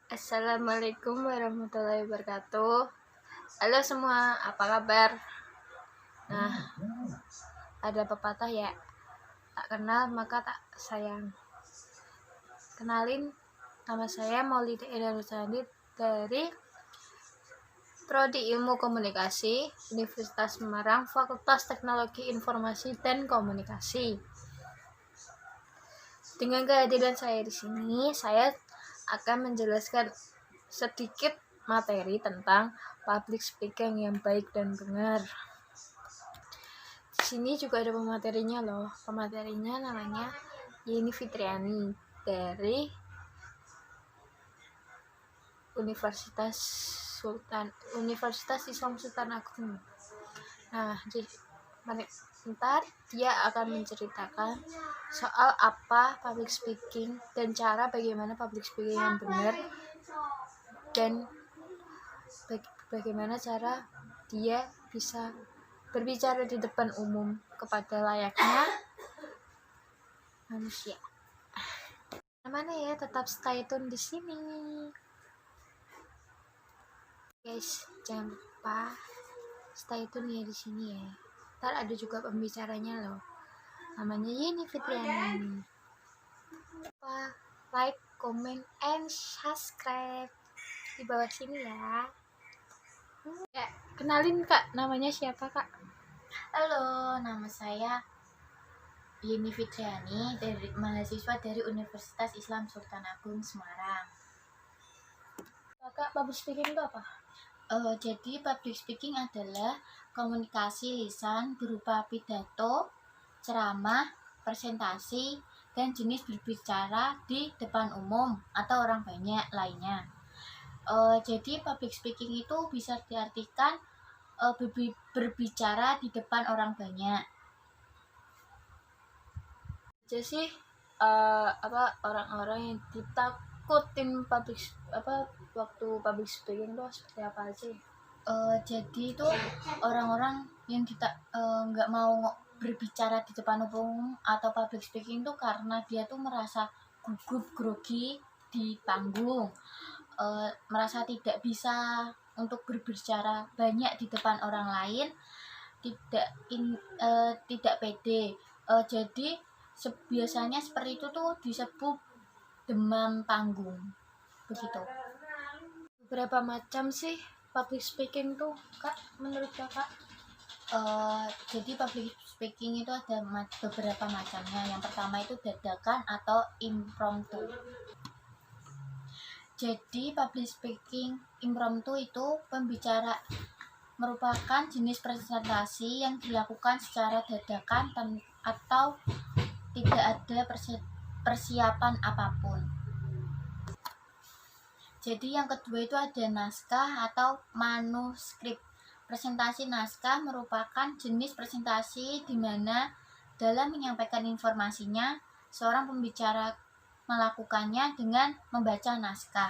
Assalamualaikum warahmatullahi wabarakatuh. Halo semua, apa kabar? Nah, ada pepatah ya, tak kenal maka tak sayang. Kenalin, nama saya Maulida Iranusanit dari Prodi Ilmu Komunikasi, Universitas Semarang, Fakultas Teknologi Informasi dan Komunikasi. Dengan kehadiran saya di sini, saya akan menjelaskan sedikit materi tentang public speaking yang baik dan benar. Di sini juga ada pematerinya loh. Pematerinya namanya Yeni Fitriani dari Universitas Islam Sultan Agung. Nah, ntar dia akan menceritakan soal apa public speaking dan cara bagaimana public speaking yang benar dan bagaimana cara dia bisa berbicara di depan umum kepada layaknya manusia. Mana ya, tetap stay tune di sini. Guys, jangan lupa stay tune ya di sini ya. Ntar ada juga pembicaranya loh. Namanya Yeni Fitriani. Lupa like, comment, and subscribe di bawah sini ya. Ya, kenalin Kak, namanya siapa Kak? Halo, nama saya Yeni Fitriani, dari mahasiswa dari Universitas Islam Sultan Agung Semarang. Kak, public speaking itu apa? Jadi public speaking adalah komunikasi lisan berupa pidato, ceramah, presentasi, dan jenis berbicara di depan umum atau orang banyak lainnya. Jadi public speaking itu bisa diartikan berbicara di depan orang banyak. Jadi sih orang-orang yang ditakutin waktu public speaking itu seperti apa aja? Jadi itu orang-orang yang kita nggak mau berbicara di depan umum atau public speaking tuh karena dia tuh merasa gugup grogi di panggung, merasa tidak bisa untuk berbicara banyak di depan orang lain, tidak pede. Jadi biasanya seperti itu tuh disebut demam panggung, begitu. Berapa macam sih public speaking tuh Kak, menurut Kakak? Jadi public speaking itu ada beberapa macamnya. Yang pertama itu dadakan atau impromptu. Jadi public speaking impromptu itu pembicara merupakan jenis presentasi yang dilakukan secara dadakan atau tidak ada persiapan apapun. Jadi yang kedua itu ada naskah atau manuskrip. Presentasi naskah merupakan jenis presentasi di mana dalam menyampaikan informasinya, seorang pembicara melakukannya dengan membaca naskah.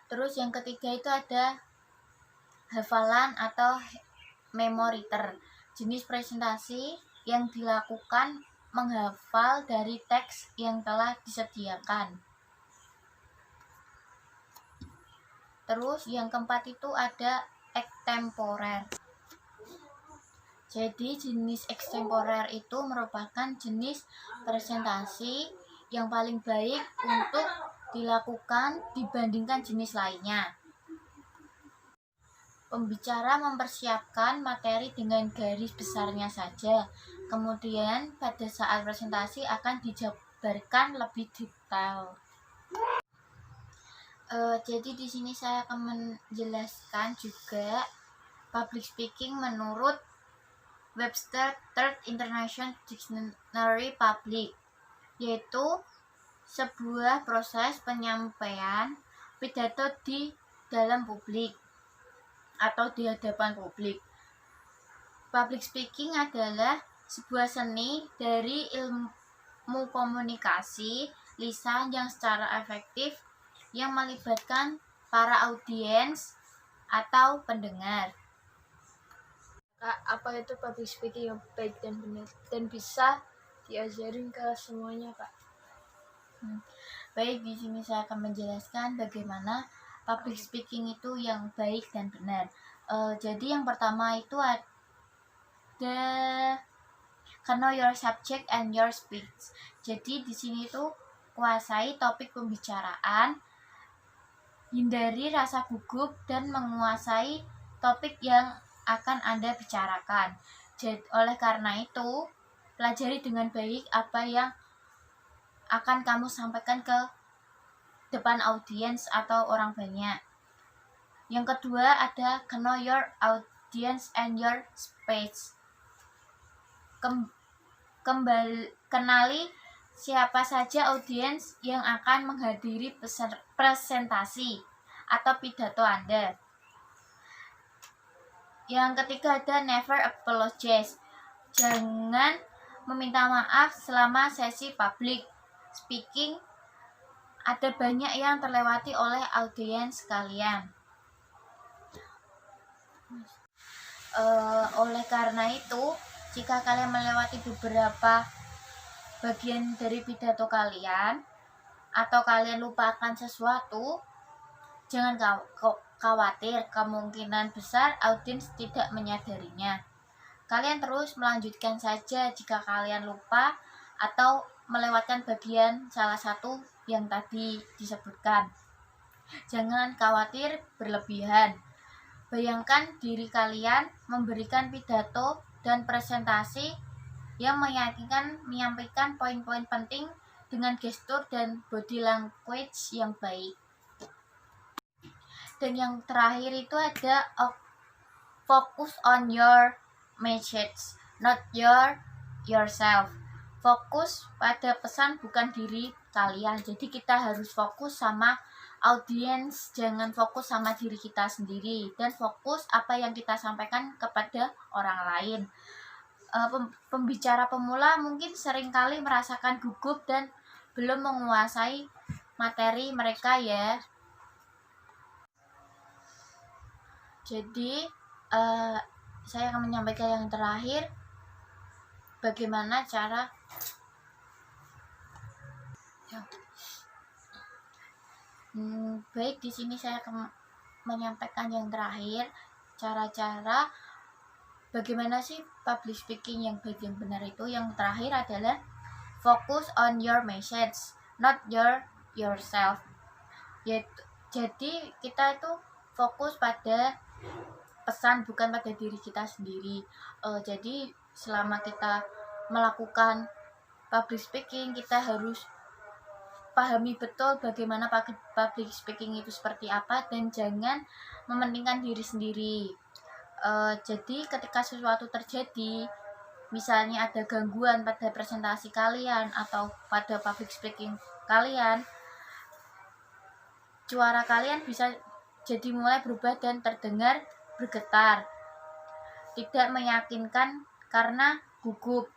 Terus yang ketiga itu ada hafalan atau memoriter. Jenis presentasi yang dilakukan menghafal dari teks yang telah disediakan. Terus yang keempat itu ada ektemporer. Jadi jenis ektemporer itu merupakan jenis presentasi yang paling baik untuk dilakukan dibandingkan jenis lainnya. Pembicara mempersiapkan materi dengan garis besarnya saja. Kemudian pada saat presentasi akan dijabarkan lebih detail. Jadi di sini saya akan menjelaskan juga public speaking menurut Webster Third International Dictionary Public, yaitu sebuah proses penyampaian pidato di dalam publik atau di hadapan publik. Public speaking adalah sebuah seni dari ilmu komunikasi lisan yang secara efektif yang melibatkan para audiens atau pendengar. Kak, apa itu public speaking yang baik dan benar dan bisa diajarin ke semuanya Kak? Baik, di sini saya akan menjelaskan bagaimana public speaking itu yang baik dan benar. Jadi yang pertama itu ada know your subject and your speech. Jadi di sini tuh kuasai topik pembicaraan, hindari rasa gugup dan menguasai topik yang akan Anda bicarakan. Jadi, oleh karena itu, pelajari dengan baik apa yang akan kamu sampaikan ke depan audiens atau orang banyak. Yang kedua ada know your audience and your speech. Kenali siapa saja audiens yang akan menghadiri presentasi atau pidato Anda. Yang ketiga ada never apologize. Jangan meminta maaf selama sesi public speaking. Ada banyak yang terlewati oleh audiens kalian. Oleh karena itu, jika kalian melewati beberapa bagian dari pidato kalian atau kalian lupakan sesuatu, jangan khawatir, kemungkinan besar audiens tidak menyadarinya. Kalian terus melanjutkan saja jika kalian lupa atau melewatkan bagian salah satu yang tadi disebutkan. Jangan khawatir berlebihan. Bayangkan diri kalian memberikan pidato dan presentasi yang meyakinkan menyampaikan poin-poin penting dengan gestur dan body language yang baik. Dan yang terakhir itu ada focus on your message, not yourself. Fokus pada pesan, bukan diri kalian. Jadi kita harus fokus sama audiens, jangan fokus sama diri kita sendiri, dan fokus apa yang kita sampaikan kepada orang lain. Pembicara pemula mungkin seringkali merasakan gugup dan belum menguasai materi mereka ya. Jadi saya akan menyampaikan yang terakhir, bagaimana cara baik, di sini saya akan menyampaikan yang terakhir, cara-cara bagaimana sih public speaking yang baik yang benar itu. Yang terakhir adalah focus on your message, not yourself. Jadi kita itu fokus pada pesan, bukan pada diri kita sendiri. Jadi selama kita melakukan public speaking, kita harus pahami betul bagaimana public speaking itu seperti apa, dan jangan mementingkan diri sendiri. Jadi ketika sesuatu terjadi, misalnya ada gangguan pada presentasi kalian atau pada public speaking kalian, suara kalian bisa jadi mulai berubah dan terdengar bergetar, tidak meyakinkan karena gugup.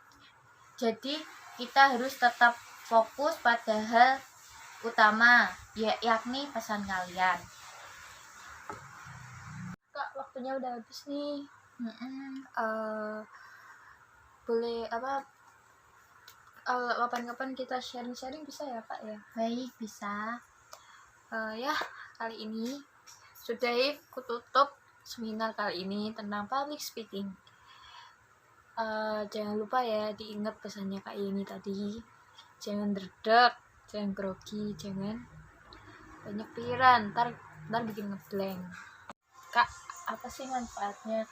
Jadi kita harus tetap fokus pada hal utama, yakni pesan kalian. Kak, waktunya udah habis nih. Boleh kapan-kapan kita sharing-sharing bisa ya Kak ya? Baik, bisa. Ya, kali ini sudah kututup seminar kali ini tentang public speaking. Jangan lupa ya diingat pesannya Kak Yeni tadi. Jangan derdek, jangan grogi, jangan banyak pikiran, ntar bikin ngeblank. Kak, apa sih manfaatnya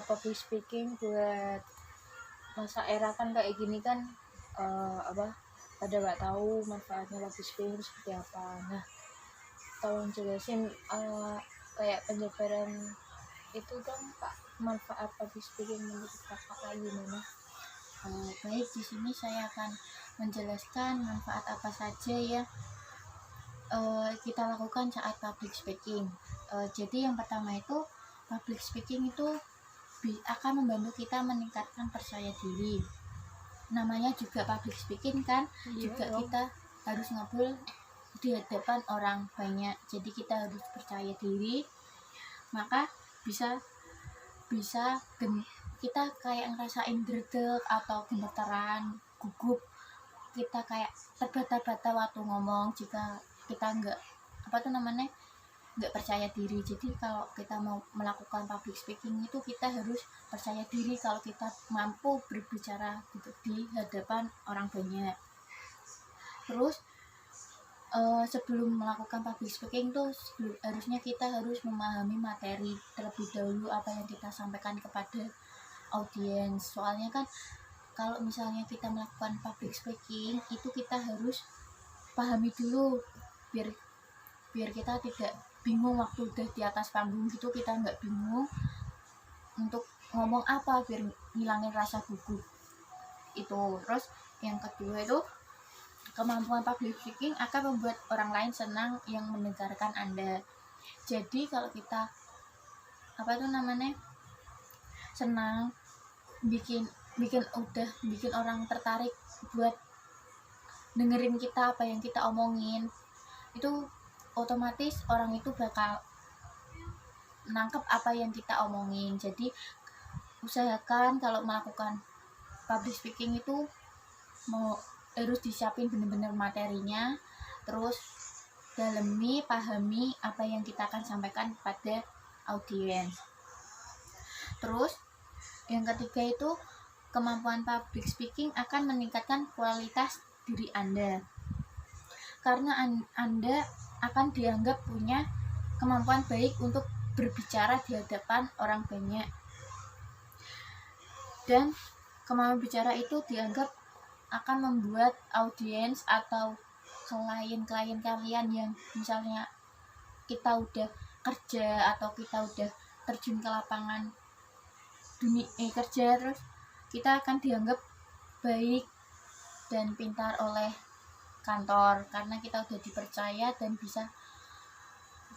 public speaking buat masa era kan kayak gini kan, pada nggak tahu manfaatnya public speaking seperti apa. Nah, tolong jelasin kayak penjabaran itu dong Kak, manfaat public speaking menurut Kakak kayak gimana? Baik, di sini saya akan menjelaskan manfaat apa saja ya kita lakukan saat public speaking. Jadi yang pertama itu, public speaking itu akan membantu kita meningkatkan percaya diri. Namanya juga public speaking kan, juga kita harus ngobrol di hadapan orang banyak. Jadi kita harus percaya diri, maka bisa kita kayak ngerasain derdek atau gemetaran, gugup kita kayak terbata-bata waktu ngomong, jika kita nggak nggak percaya diri. Jadi kalau kita mau melakukan public speaking itu kita harus percaya diri kalau kita mampu berbicara gitu di hadapan orang banyak. Terus sebelum melakukan public speaking tuh harusnya kita harus memahami materi terlebih dahulu apa yang kita sampaikan kepada audiens. Soalnya kan kalau misalnya kita melakukan public speaking itu kita harus pahami dulu biar kita tidak bingung waktu udah di atas panggung gitu, kita nggak bingung untuk ngomong apa biar ngilangin rasa gugup itu. Terus yang kedua itu kemampuan public speaking akan membuat orang lain senang yang mendengarkan Anda. Jadi kalau kita senang, bikin orang tertarik buat dengerin kita apa yang kita omongin, itu otomatis orang itu bakal nangkep apa yang kita omongin. Jadi usahakan kalau melakukan public speaking itu harus disiapin bener-bener materinya, terus pahami apa yang kita akan sampaikan pada audiens. Terus yang ketiga itu kemampuan public speaking akan meningkatkan kualitas diri Anda, karena Anda akan dianggap punya kemampuan baik untuk berbicara di hadapan orang banyak, dan kemampuan bicara itu dianggap akan membuat audiens atau klien-klien kalian yang misalnya kita udah kerja atau kita udah terjun ke lapangan dunia kerja, terus kita akan dianggap baik dan pintar oleh kantor karena kita udah dipercaya dan bisa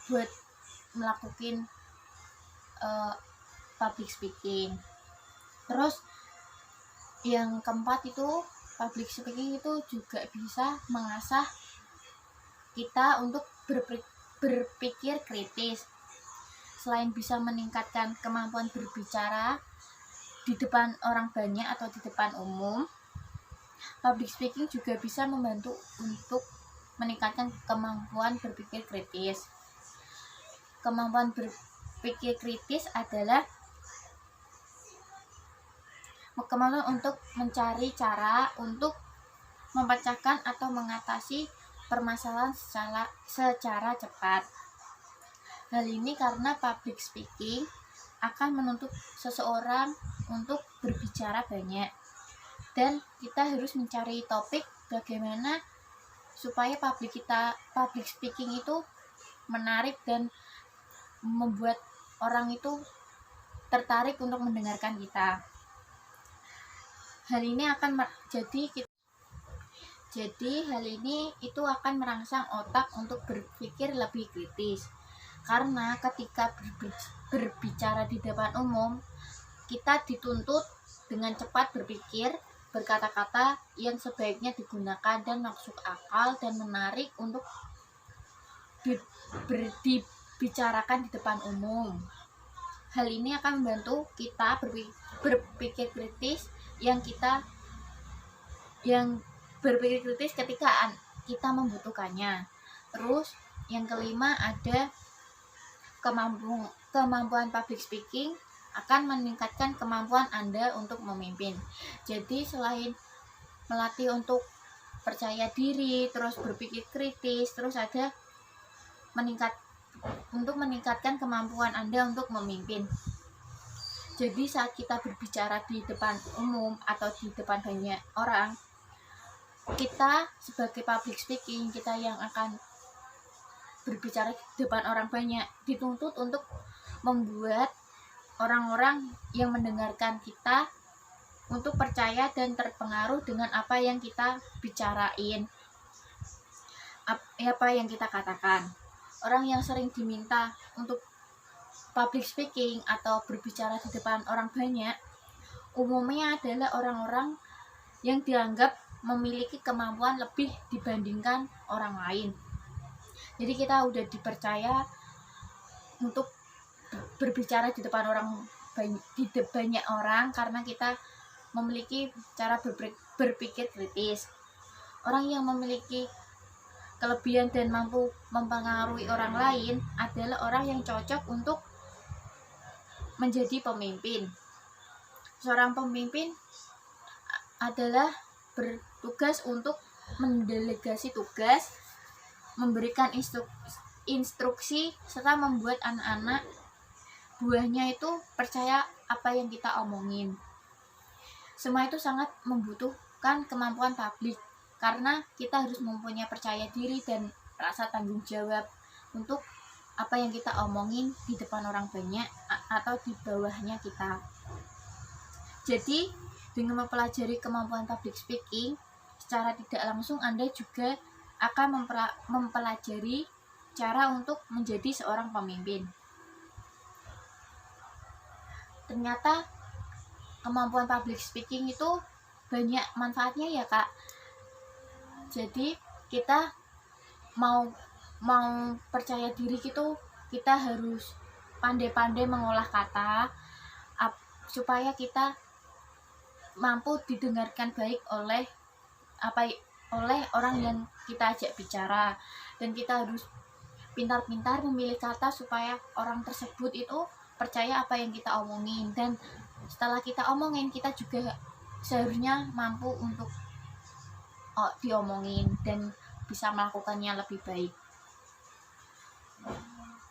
buat melakukan public speaking. Terus yang keempat itu public speaking itu juga bisa mengasah kita untuk berpikir kritis. Selain bisa meningkatkan kemampuan berbicara di depan orang banyak atau di depan umum, public speaking juga bisa membantu untuk meningkatkan kemampuan berpikir kritis. Kemampuan berpikir kritis adalah kemampuan untuk mencari cara untuk memecahkan atau mengatasi permasalahan secara cepat. Hal ini karena public speaking akan menuntut seseorang untuk berbicara banyak, dan kita harus mencari topik bagaimana supaya public speaking itu menarik dan membuat orang itu tertarik untuk mendengarkan kita. Hal ini akan hal ini itu akan merangsang otak untuk berpikir lebih kritis, karena ketika berbicara di depan umum kita dituntut dengan cepat berpikir, berkata-kata yang sebaiknya digunakan dan masuk akal dan menarik untuk dibicarakan di depan umum. Hal ini akan membantu kita berpikir kritis berpikir kritis ketika kita membutuhkannya. Terus yang kelima ada kemampuan public speaking akan meningkatkan kemampuan Anda untuk memimpin. Jadi selain melatih untuk percaya diri, terus berpikir kritis, terus ada meningkatkan kemampuan Anda untuk memimpin. Jadi saat kita berbicara di depan umum atau di depan banyak orang, kita sebagai public speaking, kita yang akan berbicara di depan orang banyak, dituntut untuk membuat orang-orang yang mendengarkan kita untuk percaya dan terpengaruh dengan apa yang kita bicarain, apa yang kita katakan. Orang yang sering diminta untuk public speaking atau berbicara di depan orang banyak umumnya adalah orang-orang yang dianggap memiliki kemampuan lebih dibandingkan orang lain. Jadi kita udah dipercaya untuk berbicara di depan banyak orang karena kita memiliki cara berpikir kritis. Orang yang memiliki kelebihan dan mampu mempengaruhi orang lain adalah orang yang cocok untuk menjadi pemimpin. Seorang pemimpin adalah bertugas untuk mendelegasi tugas, memberikan instruksi, serta membuat anak-anak buahnya itu percaya apa yang kita omongin. Semua itu sangat membutuhkan kemampuan publik, karena kita harus mempunyai percaya diri dan rasa tanggung jawab untuk apa yang kita omongin di depan orang banyak atau di bawahnya kita. Jadi dengan mempelajari kemampuan public speaking, secara tidak langsung Anda juga akan mempelajari cara untuk menjadi seorang pemimpin. Ternyata kemampuan public speaking itu banyak manfaatnya ya Kak. Jadi kita mau percaya diri gitu, kita harus pandai-pandai mengolah kata supaya kita mampu didengarkan baik oleh orang yang kita ajak bicara, dan kita harus pintar-pintar memilih kata supaya orang tersebut itu percaya apa yang kita omongin, dan setelah kita omongin kita juga seharusnya mampu untuk diomongin dan bisa melakukannya lebih baik.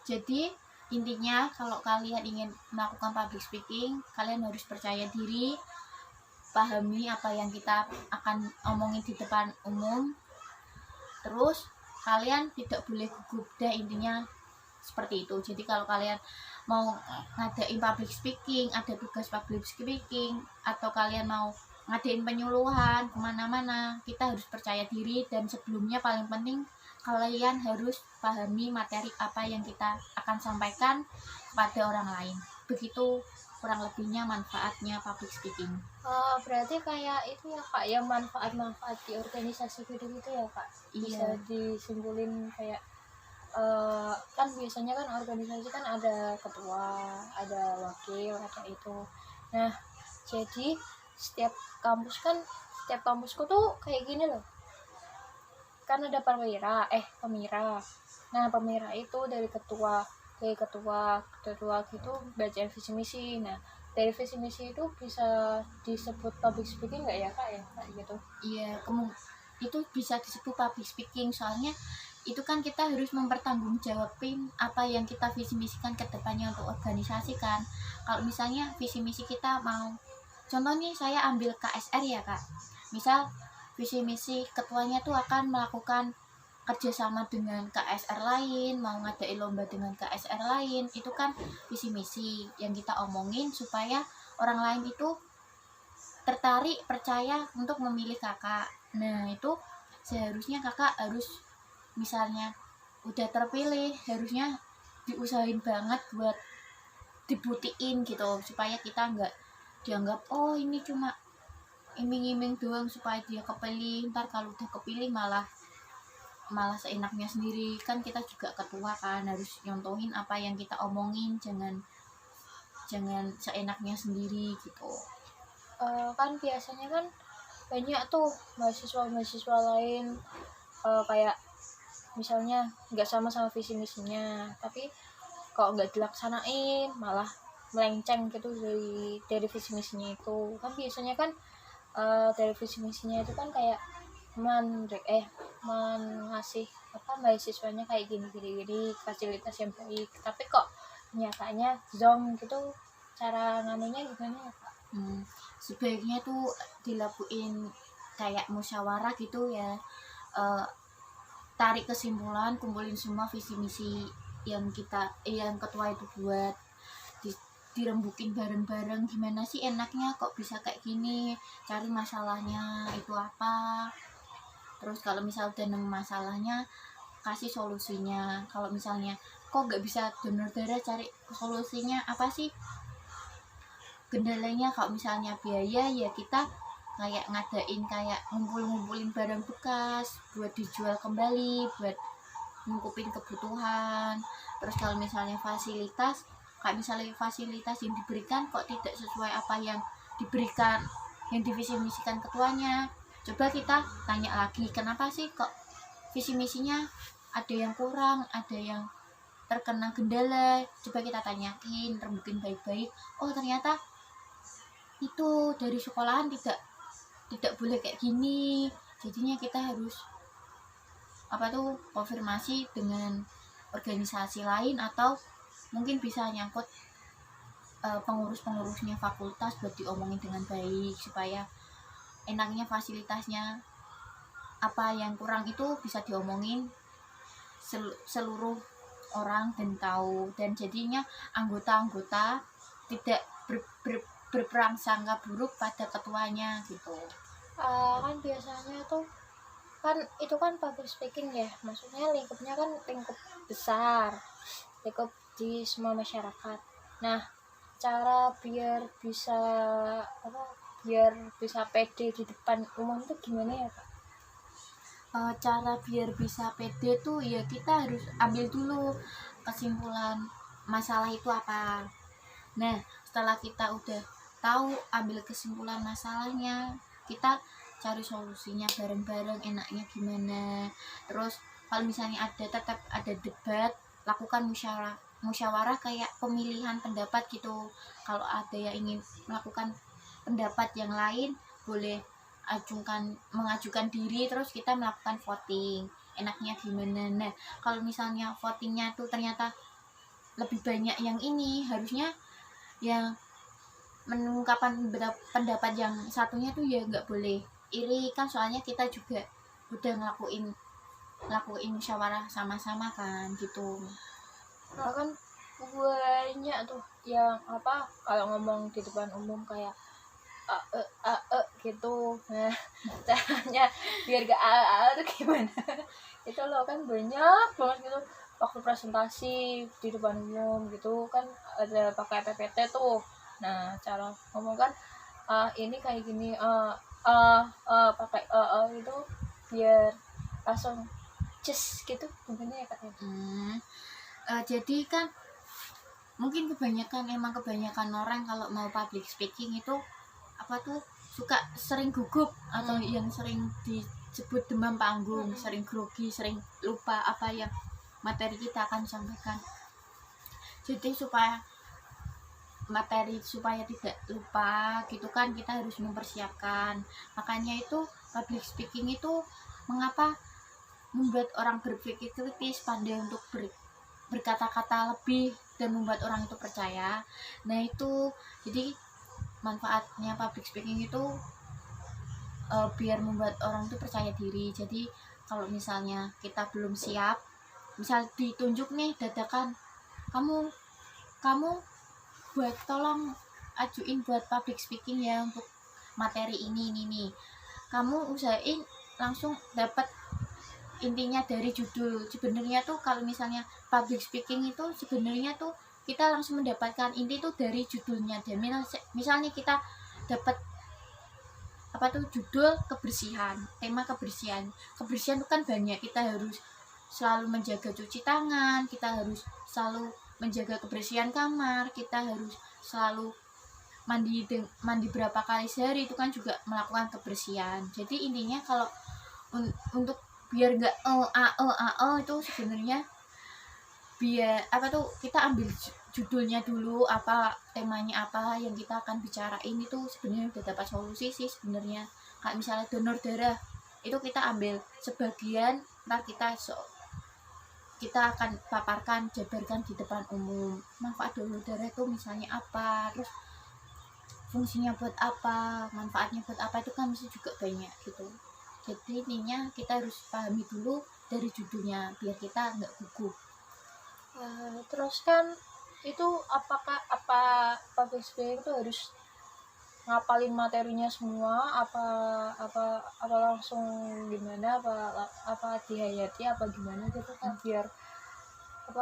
Jadi intinya kalau kalian ingin melakukan public speaking, kalian harus percaya diri, pahami apa yang kita akan omongin di depan umum, terus kalian tidak boleh gugup deh, intinya seperti itu. Jadi kalau kalian mau ngadain public speaking, ada tugas public speaking, atau kalian mau ngadain penyuluhan kemana-mana, kita harus percaya diri, dan sebelumnya paling penting kalian harus pahami materi apa yang kita akan sampaikan kepada orang lain. Begitu kurang lebihnya manfaatnya public speaking. Berarti kayak itu ya Kak, yang manfaat-manfaat di organisasi gitu-gitu ya Kak. Bisa disimpulin kayak kan biasanya kan organisasi kan ada ketua, ada wakil, ada itu. Nah, jadi setiap kampusku tuh kayak gini loh. Kan ada pemira. Nah, pemira itu dari ketua gitu baca visi misi. Nah, dari visi misi itu bisa disebut public speaking nggak ya Kak ya, kayak gitu? Iya, itu bisa disebut public speaking, soalnya itu kan kita harus mempertanggungjawabin apa yang kita visi misikan ke depannya untuk organisasi kan. Kalau misalnya visi misi kita mau, contohnya saya ambil KSR ya Kak, misal visi misi ketuanya tuh akan melakukan kerjasama dengan KSR lain, mau ngadain lomba dengan KSR lain, itu kan visi misi yang kita omongin supaya orang lain itu tertarik, percaya untuk memilih kakak. Nah itu seharusnya kakak harus, misalnya udah terpilih, harusnya diusahain banget buat dibuktiin gitu, supaya kita nggak dianggap oh ini cuma iming-iming doang supaya dia kepilih, ntar kalau udah kepilih malah seenaknya sendiri. Kan kita juga ketua kan, harus nyontohin apa yang kita omongin, jangan seenaknya sendiri gitu. Kan biasanya kan banyak tuh mahasiswa lain kayak misalnya nggak sama visi misinya, tapi kok nggak dilaksanain malah melenceng gitu dari visi misinya itu. Kan biasanya kan dari visi misinya itu kan kayak ngasih mahasiswanya kayak gini fasilitas yang baik, tapi kok nyatanya zong gitu. Cara nganunya gimana ya Kak? Sebaiknya tuh dilakuin kayak musyawarah gitu ya, tarik kesimpulan, kumpulin semua visi misi yang ketua itu buat, dirembukin bareng-bareng, gimana sih enaknya kok bisa kayak gini, cari masalahnya itu apa, terus kalau misal udah nemu masalahnya kasih solusinya. Kalau misalnya kok nggak bisa donor darah, cari solusinya apa sih kendalanya. Kalau misalnya biaya, ya kita kayak ngadain kayak ngumpulin barang bekas buat dijual kembali, buat ngukupin kebutuhan. Terus kalau misalnya fasilitas, kayak misalnya fasilitas yang diberikan kok tidak sesuai apa yang diberikan, yang divisi misikan ketuanya, coba kita tanya lagi, kenapa sih kok visi misinya ada yang kurang, ada yang terkena kendala. Coba kita tanyain, rembukin baik-baik. Oh ternyata itu dari sekolahan tidak boleh kayak gini, jadinya kita harus konfirmasi dengan organisasi lain, atau mungkin bisa nyangkut pengurus-pengurusnya fakultas buat diomongin dengan baik, supaya enaknya fasilitasnya apa yang kurang itu bisa diomongin seluruh orang dan tahu, dan jadinya anggota-anggota tidak berprasangka buruk pada ketuanya gitu. Kan biasanya tuh kan itu kan public speaking ya, maksudnya lingkupnya kan lingkup besar, lingkup di semua masyarakat. Nah, cara biar bisa pede di depan umum tuh gimana ya Kak? Cara biar bisa pede tuh ya kita harus ambil dulu kesimpulan masalah itu apa. Nah setelah kita udah tahu ambil kesimpulan masalahnya, kita cari solusinya bareng-bareng enaknya gimana. Terus kalau misalnya tetap ada debat, lakukan musyawarah kayak pemilihan pendapat gitu. Kalau ada yang ingin melakukan pendapat yang lain, boleh mengajukan diri, terus kita melakukan voting enaknya gimana. Nah kalau misalnya votingnya tuh ternyata lebih banyak yang ini, harusnya yang mengungkapkan pendapat yang satunya tuh ya nggak boleh iri kan, soalnya kita juga udah ngelakuin musyawarah sama-sama kan gitu. Nah kan banyak tuh yang kalau ngomong di depan umum kayak gitu. Nah caranya biar gak tuh gimana itu loh, kan banyak banget gitu waktu presentasi di depan umum gitu kan, ada pakai PPT tuh. Nah cara ngomong kan ini kayak gini, pakai itu biar langsung just gitu gimana ya Kak? Jadi kan mungkin kebanyakan orang kalau mau public speaking itu suka sering gugup, atau yang sering disebut demam panggung, sering grogi, sering lupa apa yang materi kita akan sampaikan. Jadi supaya tidak lupa gitu kan, kita harus mempersiapkan. Makanya itu public speaking itu mengapa membuat orang berpikir kritis, pandai untuk berkata-kata lebih dan membuat orang itu percaya. Nah itu jadi manfaatnya public speaking itu biar membuat orang itu percaya diri. Jadi kalau misalnya kita belum siap, misal ditunjuk nih dadakan, kamu tolong ajuin buat public speaking ya untuk materi ini nih, kamu usahain langsung dapat intinya dari judul. Sebenarnya tuh kalau misalnya public speaking itu sebenarnya tuh kita langsung mendapatkan inti tuh dari judulnya. Dan misalnya kita dapat judul kebersihan, tema kebersihan itu kan banyak, kita harus selalu menjaga cuci tangan, kita harus selalu menjaga kebersihan kamar, kita harus selalu mandi berapa kali sehari, itu kan juga melakukan kebersihan. Jadi intinya kalau untuk biar nggak itu sebenarnya biar kita ambil judulnya dulu, temanya apa yang kita akan bicarain, itu sebenarnya udah dapat solusi sih sebenarnya. Kayak misalnya donor darah itu kita ambil sebagian, ntar kita akan jabarkan di depan umum manfaat donor darah itu misalnya apa, terus fungsinya buat apa, manfaatnya buat apa, itu kan mesti juga banyak gitu. Jadi intinya kita harus pahami dulu dari judulnya biar kita nggak gugup. Terus kan itu apa public speaking itu harus ngapalin materinya semua, apa langsung gimana, apa dihayati apa gimana gitu kan, biar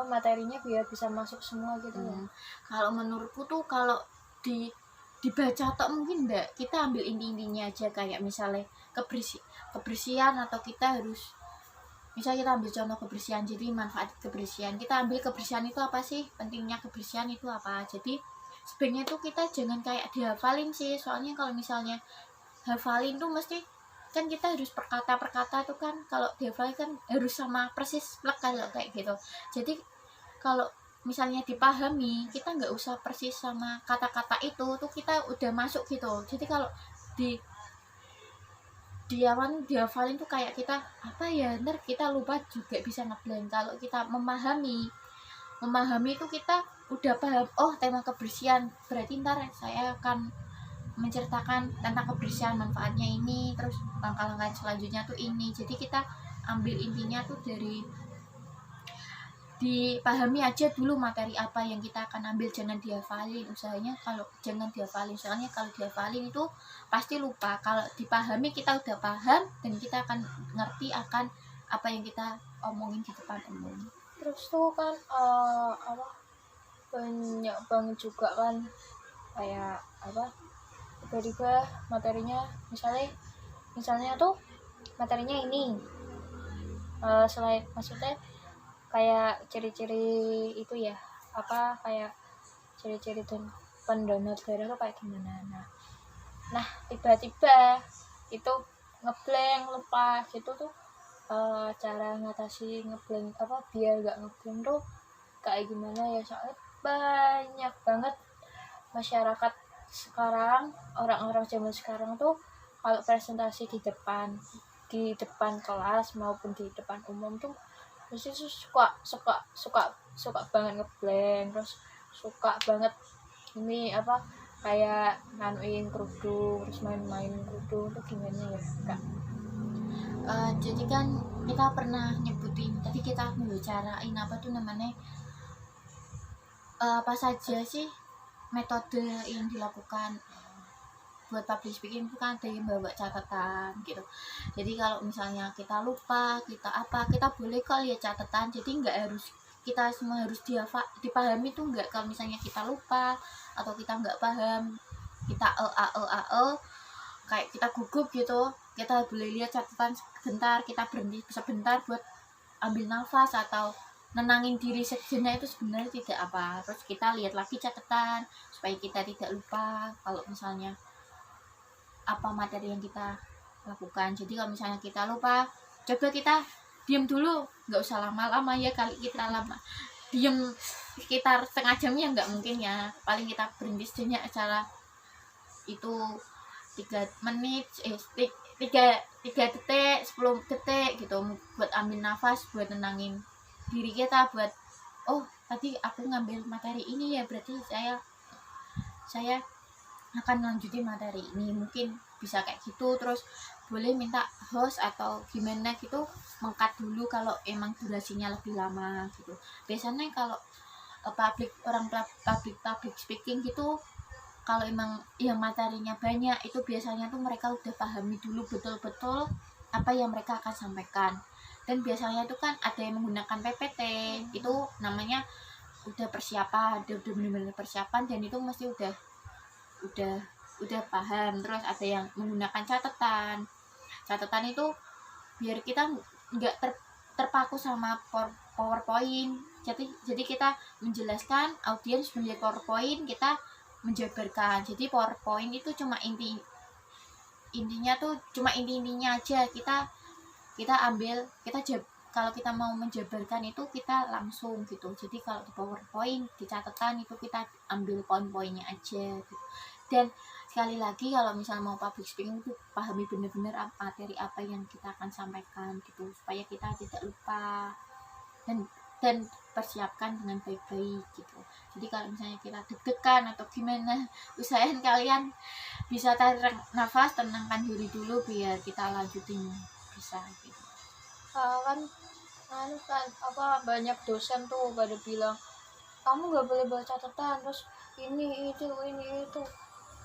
materinya biar bisa masuk semua gitu ya. Kalau menurutku tuh kalau dibaca tok mungkin enggak, kita ambil inti-intinya aja, kayak misalnya kebersihan, atau kita harus misalnya kita ambil contoh kebersihan, jadi manfaat kebersihan, kita ambil kebersihan itu apa sih, pentingnya kebersihan itu apa. Jadi sebenarnya tuh kita jangan kayak dihafalin sih, soalnya kalau misalnya hafalin tuh mesti kan kita harus per kata tuh kan, kalau dihafal kan harus sama persis plek kalau kayak gitu. Jadi kalau misalnya dipahami, kita nggak usah persis sama kata-kata itu tuh kita udah masuk gitu. Jadi kalau di dihafalin tuh kayak kita apa ya, ntar kita lupa juga bisa ngeblank. Kalau kita memahami itu kita udah paham, oh tema kebersihan, berarti ntar saya akan menceritakan tentang kebersihan, manfaatnya ini, terus langkah-langkah selanjutnya tuh ini. Jadi kita ambil intinya tuh dari dipahami aja dulu materi apa yang kita akan ambil, jangan dihafalin. Usahanya kalau jangan dihafalin, soalnya kalau dihafalin itu pasti lupa. Kalau dipahami kita udah paham dan kita akan ngerti akan apa yang kita omongin di depan umum. Terus tuh kan banyak banget juga kan kayak tiba-tiba materinya misalnya tuh materinya ini selain maksudnya kayak ciri-ciri itu ya, kayak ciri-ciri pendonor darah tuh kayak gimana. Nah tiba-tiba itu ngeblank, lupa gitu tuh. Cara ngatasi ngeblank biar gak ngeblank tuh kayak gimana ya, soalnya banyak banget masyarakat sekarang, orang-orang zaman sekarang tuh kalau presentasi di depan kelas maupun di depan umum tuh pasti tuh suka banget ngeblank, terus suka banget ini kayak nganuin kerudung, terus main kerudung tuh gimana ya Kak? Jadi kan kita pernah nyebutin tadi, kita membicarain apa tuh namanya, apa saja sih metode yang dilakukan buat public speaking itu kan ada yang bawa catatan gitu. Jadi kalau misalnya kita lupa, kita boleh kok lihat catatan. Jadi nggak harus kita semua harus dipahami tuh, nggak. Kalau misalnya kita lupa atau kita nggak paham, kita kayak kita gugup gitu, kita boleh lihat catatan sebentar, kita berhenti sebentar buat ambil nafas atau nenangin diri sejenak, itu sebenarnya tidak apa. Terus kita lihat lagi catatan supaya kita tidak lupa kalau misalnya apa materi yang kita lakukan. Jadi kalau misalnya kita lupa, coba kita diam dulu, nggak usah lama-lama ya, kali kita lama diam sekitar setengah jam ya nggak mungkin ya, paling kita berhenti sejenak acara itu 3 menit 3 detik 10 detik gitu, buat ambil nafas, buat tenangin diri kita, buat oh tadi aku ngambil materi ini ya, berarti saya akan lanjutin materi ini, mungkin bisa kayak gitu. Terus boleh minta host atau gimana gitu mengkat dulu kalau emang durasinya lebih lama gitu. Biasanya kalau public speaking gitu, kalau emang yang materinya banyak itu biasanya tuh mereka udah pahami dulu betul-betul apa yang mereka akan sampaikan. Dan biasanya itu kan ada yang menggunakan PPT, itu namanya udah persiapan, udah benar-benar persiapan, dan itu mesti udah paham. Terus ada yang menggunakan catatan itu biar kita nggak terpaku sama PowerPoint. Jadi kita menjelaskan, audiens melihat PowerPoint, kita menjabarkan. Jadi PowerPoint itu cuma intinya tuh cuma intinya aja, kita ambil, kalau kita mau menjabarkan itu kita langsung gitu. Jadi kalau di PowerPoint, di catatan itu kita ambil poin-poinnya aja gitu. Dan sekali lagi kalau misalnya mau public speaking itu pahami benar-benar materi apa yang kita akan sampaikan gitu, supaya kita tidak lupa dan persiapkan dengan baik-baik gitu. Jadi kalau misalnya kita deg-degan atau gimana, usahain kalian bisa tarik nafas, tenangkan diri dulu biar kita lanjutin bisa gitu. Kan banyak dosen tuh pada bilang kamu nggak boleh bawa catatan, terus ini itu.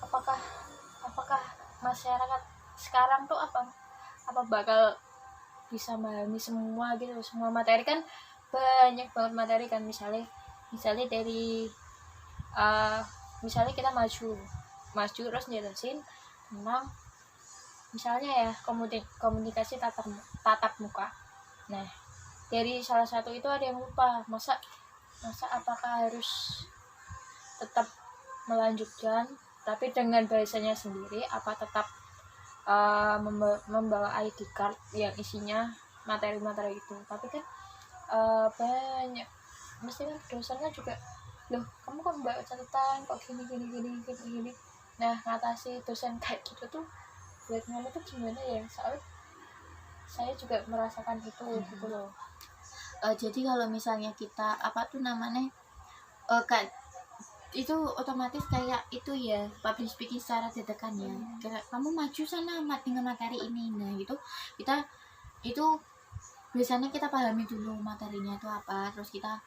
Apakah masyarakat sekarang tuh apa bakal bisa memahami semua gitu, semua materi? Kan banyak banget materi kan, misalnya dari misalnya kita maju terus jelasin tentang misalnya ya komunikasi tatap muka. Nah dari salah satu itu ada yang lupa, masa apakah harus tetap melanjutkan tapi dengan bahasanya sendiri, apa tetap membawa ID card yang isinya materi-materi itu. Tapi kan banyak, mesti kan dosennya juga, loh kamu kok bawa catatan kok gini gini gini gini gini. Nah, ngatasi dosen kayak gitu tuh buat ngomong tuh gimana ya, soalnya saya juga merasakan itu gitu loh. Jadi kalau misalnya kita apa tuh namanya kayak itu otomatis kayak itu ya public speaking secara dadakan ya, kayak kamu maju sana dengan materi ini. Nah itu kita itu biasanya kita pahami dulu materinya itu apa, terus kita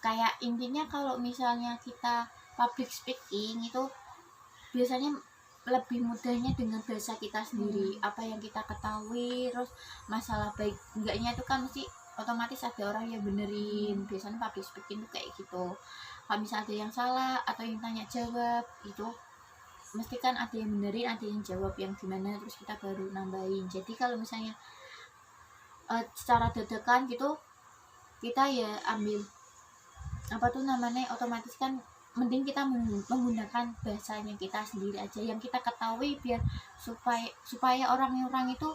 kayak intinya kalau misalnya kita public speaking itu biasanya lebih mudahnya dengan bahasa kita sendiri, apa yang kita ketahui. Terus masalah baik enggaknya itu kan mesti otomatis ada orang yang benerin. Biasanya public speaking itu kayak gitu, kalau misalnya ada yang salah atau yang tanya jawab itu mesti kan ada yang benerin, ada yang jawab yang gimana, terus kita baru nambahin. Jadi kalau misalnya secara dadakan gitu kita ya ambil apa tuh namanya otomatis kan mending kita menggunakan bahasanya kita sendiri aja yang kita ketahui, biar supaya orang-orang itu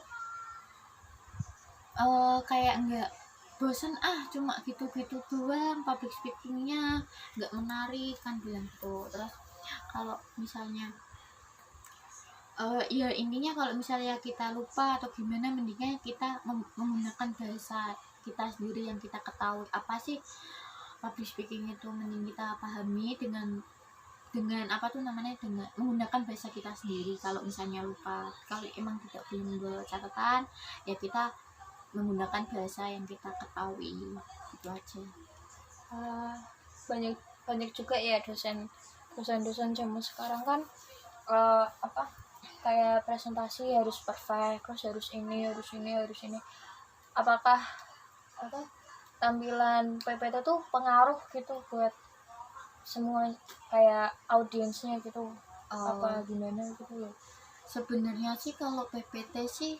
kayak enggak bosen cuma gitu-gitu doang public speakingnya nggak menarik kan bilang gitu. Terus kalau misalnya ya intinya kalau misalnya kita lupa atau gimana, mendingnya kita menggunakan bahasa kita sendiri yang kita ketahui apa sih public speaking itu, mending kita pahami dengan apa tuh namanya dengan menggunakan bahasa kita sendiri. Kalau misalnya lupa, kalau emang tidak belum catatan ya kita menggunakan bahasa yang kita ketahui, itu aja. Banyak juga ya dosen zaman sekarang kan kayak presentasi harus perfect, terus harus ini. Apakah tampilan PPT tuh pengaruh gitu buat semua kayak audiensnya gitu, apa gimana gitu loh? Sebenarnya sih kalau PPT sih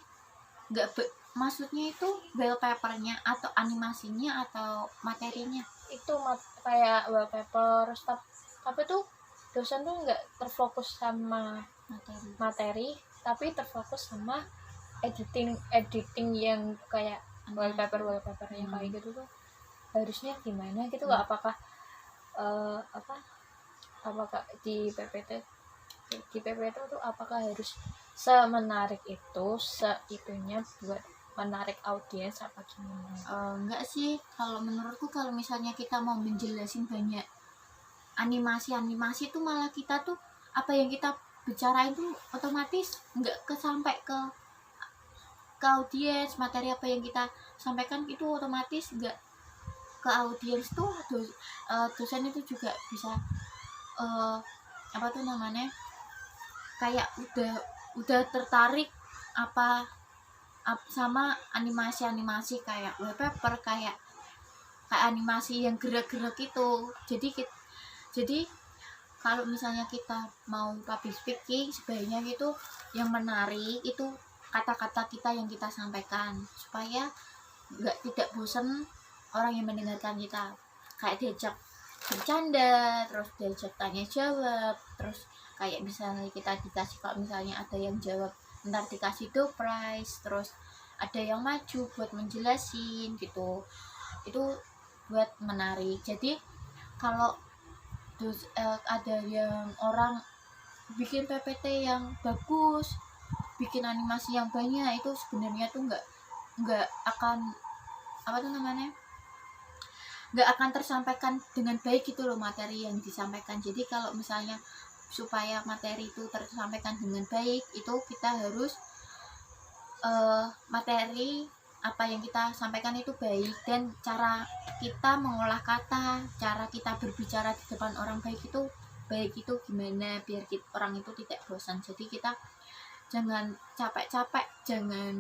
nggak maksudnya itu wallpapernya atau animasinya atau materinya itu kayak wallpaper, tapi tuh dosen tuh nggak terfokus sama materi tapi terfokus sama editing yang kayak wallpaper yang kayak gitu tuh harusnya gimana gitu. Apakah apakah di PPT tuh apakah harus semenarik itu seitunya buat menarik audiens apa gimana? Enggak sih, kalau menurutku kalau misalnya kita mau menjelasin banyak animasi itu malah kita tuh apa yang kita bicarain tuh otomatis nggak sampai ke audiens. Materi apa yang kita sampaikan itu otomatis nggak ke audiens tuh. Dosen itu juga bisa apa tuh namanya kayak udah tertarik sama animasi kayak wallpaper, kayak animasi yang gerak-gerak itu. Jadi kalau misalnya kita mau public speaking sebaiknya gitu yang menarik itu kata-kata kita yang kita sampaikan, supaya tidak bosan orang yang mendengarkan kita. Kayak diajak bercanda, terus diajak tanya jawab, terus kayak misalnya kita dikasih, kalau misalnya ada yang jawab ntar dikasih door prize, terus ada yang maju buat menjelasin gitu, itu buat menarik. Jadi kalau ada yang orang bikin PPT yang bagus, bikin animasi yang banyak, itu sebenarnya tuh nggak akan apa tuh namanya nggak akan tersampaikan dengan baik gitu loh materi yang disampaikan. Jadi kalau misalnya supaya materi itu tersampaikan dengan baik, itu kita harus materi apa yang kita sampaikan itu baik, dan cara kita mengolah kata, cara kita berbicara di depan orang baik itu gimana biar orang itu tidak bosan. Jadi kita jangan capek-capek, jangan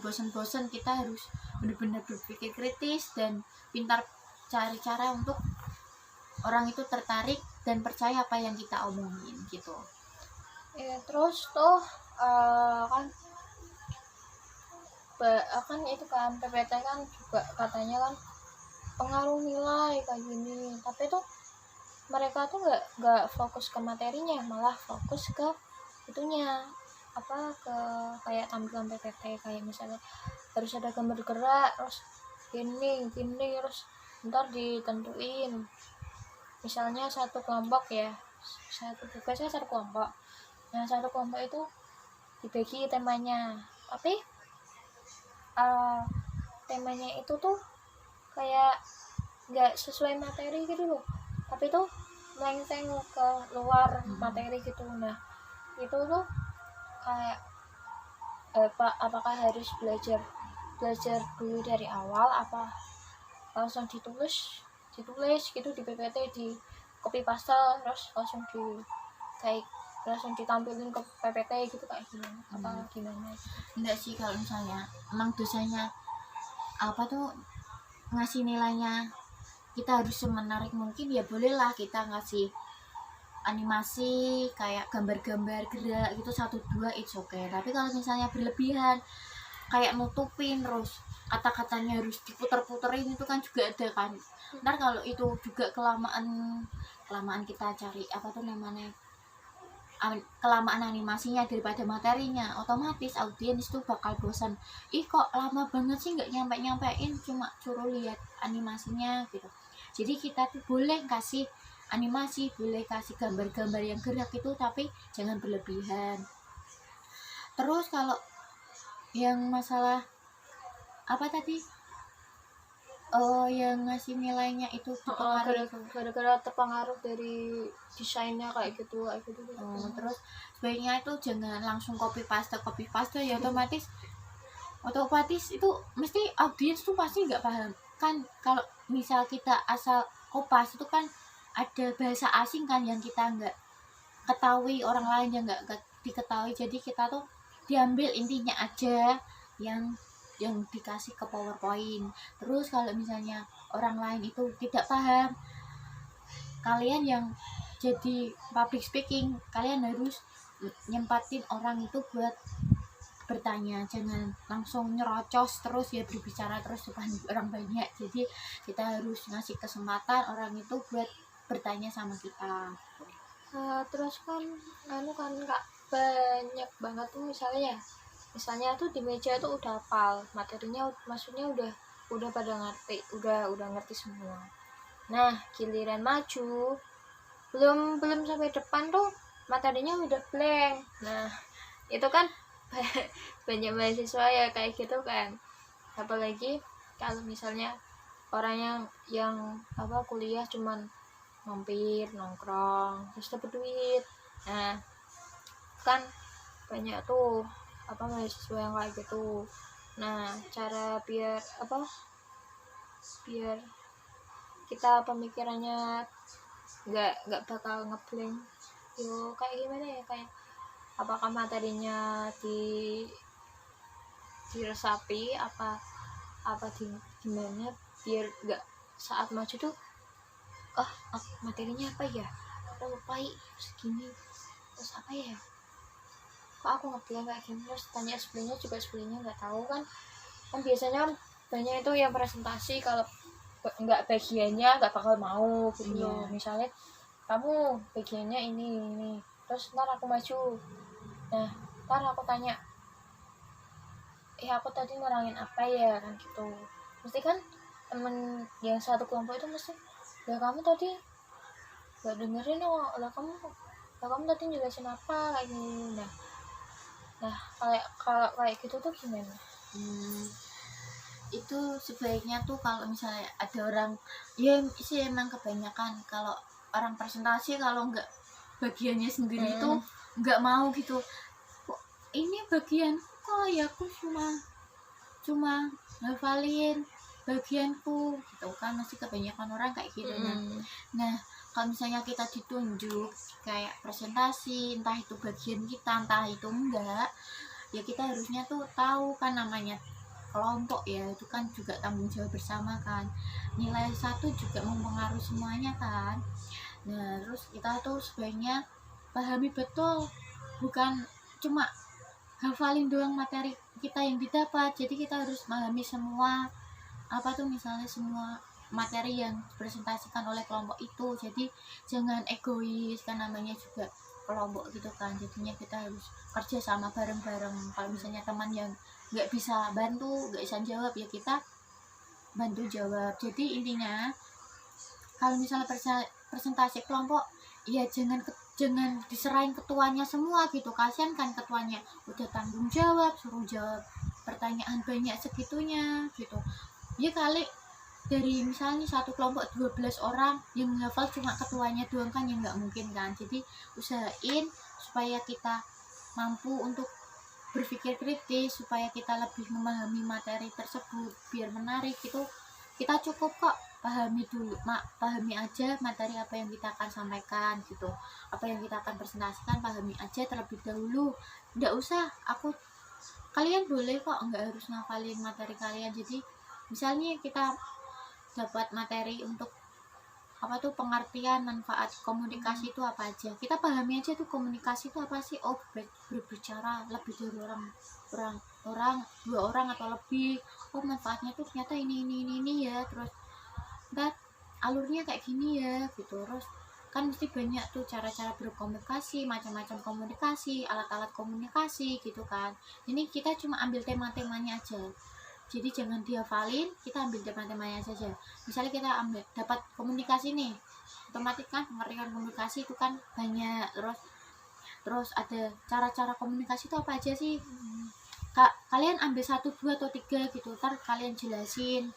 bosan-bosan, kita harus benar-benar berpikir kritis dan pintar cari cara untuk orang itu tertarik dan percaya apa yang kita omongin gitu. Ya, terus tuh kan itu kan PPT kan juga katanya kan pengaruh nilai kayak gini, tapi tuh mereka tuh nggak fokus ke materinya, malah fokus ke itunya apa ke kayak tampilan PPT, kayak misalnya harus ada gambar gerak, terus gini terus ntar ditentuin misalnya satu kelompok ya, satu tugasnya satu kelompok. Nah satu kelompok itu dibagi temanya, tapi temanya itu tuh kayak nggak sesuai materi gitu loh, tapi tuh melenceng ke luar materi gitu. Nah itu tuh kayak apakah harus belajar dulu dari awal, apa langsung ditulis gitu di PPT, di copy paste terus langsung ditampilin ke PPT gitu, kayak gimana apa gimana gitu. Enggak sih, kalau misalnya emang dosanya apa tuh ngasih nilainya kita harus semenarik mungkin, ya bolehlah kita ngasih animasi kayak gambar-gambar gerak gitu 1-2 it's okay. Tapi kalau misalnya berlebihan kayak nutupin terus kata-katanya harus diputer-puterin, itu kan juga ada kan. Ntar kalau itu juga kelamaan kita cari apa tuh namanya, kelamaan animasinya daripada materinya, otomatis audiens tuh bakal bosan. Ih kok lama banget sih nggak nyampein, cuma suruh lihat animasinya gitu. Jadi kita tuh boleh kasih animasi, boleh kasih gambar-gambar yang gerak itu, tapi jangan berlebihan. Terus kalau yang masalah apa tadi, yang ngasih nilainya itu gara-gara terpengaruh dari desainnya kayak gitu. Terus sebaiknya itu jangan langsung copy paste ya, otomatis itu mesti audiens tuh pasti nggak paham kan. Kalau misal kita asal kopas itu kan ada bahasa asing kan yang kita nggak ketahui, orang lain yang nggak diketahui, jadi kita tuh diambil intinya aja yang dikasih ke PowerPoint. Terus kalau misalnya orang lain itu tidak paham, kalian yang jadi public speaking, kalian harus nyempatin orang itu buat bertanya, jangan langsung nyerocos terus ya, berbicara terus depan orang banyak. Jadi kita harus ngasih kesempatan orang itu buat bertanya sama kita. Terus kan Kak, banyak banget tuh misalnya tuh di meja tuh udah hafal materinya, maksudnya udah pada ngerti, udah ngerti semua. Nah giliran maju belum sampai depan tuh materinya udah blank. Nah itu kan banyak mahasiswa ya kayak gitu kan, apalagi kalau misalnya orang yang kuliah cuman mampir nongkrong terus dapet duit. Nah kan banyak tuh mahasiswa yang kayak gitu. Nah cara biar kita pemikirannya nggak bakal ngeblank yo, kayak gimana ya, kayak apakah materinya diresapi apa gimana biar nggak saat maju tuh materinya apa ya, aku lupa segini, terus apa ya, kok aku ngerti kayak gini, terus tanya sebelumnya nggak tahu kan biasanya kan banyak itu yang presentasi, kalau nggak bagiannya nggak bakal mau gitu loh. Misalnya kamu bagiannya ini terus ntar aku maju, nah ntar aku tanya aku tadi nerangin apa ya kan gitu, mesti kan temen yang satu kelompok itu mesti ya kamu tadi gak dengerin lah kamu tadi jelasin apa kayak gini. Nah kalau kayak gitu tuh gimana? Itu sebaiknya tuh kalau misalnya ada orang ya sih, emang kebanyakan kalau orang presentasi kalau nggak bagiannya sendiri itu nggak mau gitu, kok ini bagian kok ya aku cuma ngafalin bagianku gitu kan, masih kebanyakan orang kayak gitu. Nah kalau misalnya kita ditunjuk kayak presentasi, entah itu bagian kita entah itu enggak, ya kita harusnya tuh tahu kan, namanya kelompok ya, itu kan juga tanggung jawab bersama kan, nilai 1 juga mempengaruhi semuanya kan. Nah terus kita tuh sebaiknya pahami betul, bukan cuma hafalin doang materi kita yang didapat, jadi kita harus memahami semua misalnya semua materi yang dipresentasikan oleh kelompok itu. Jadi jangan egois kan, namanya juga kelompok gitu kan, jadinya kita harus kerja sama bareng-bareng. Kalau misalnya teman yang nggak bisa bantu, nggak bisa jawab, ya kita bantu jawab. Jadi intinya kalau misalnya presentasi kelompok, ya jangan diserahin ketuanya semua gitu, kasihan kan ketuanya udah tanggung jawab suruh jawab pertanyaan banyak segitunya gitu. Ya kali dari misalnya satu kelompok 12 orang yang hafal cuma ketuanya doang kan, ya nggak mungkin kan. Jadi usahain supaya kita mampu untuk berpikir kritis, supaya kita lebih memahami materi tersebut biar menarik itu. Kita cukup kok pahami dulu, pahami aja materi apa yang kita akan sampaikan gitu, apa yang kita akan presentasikan, pahami aja terlebih dahulu. Nggak usah kalian boleh kok nggak harus ngafalin materi kalian. Jadi misalnya kita dapat materi untuk apa tuh, pengertian manfaat komunikasi itu apa aja, kita pahami aja tuh komunikasi itu apa sih. Oh, berbicara lebih dari orang dua orang atau lebih. Oh, manfaatnya tuh ternyata ini ya, terus ntar alurnya kayak gini ya gitu. Terus kan mesti banyak tuh cara-cara berkomunikasi, macam-macam komunikasi, alat-alat komunikasi gitu kan. Ini kita cuma ambil tema-temanya aja, jadi jangan dihafalin, kita ambil tema-temanya saja. Misalnya kita dapat komunikasi nih, otomatis kan pengertian komunikasi itu kan banyak. Terus ada cara-cara komunikasi itu apa aja sih. Kalian ambil 1, 2 atau 3 gitu, ntar kalian jelasin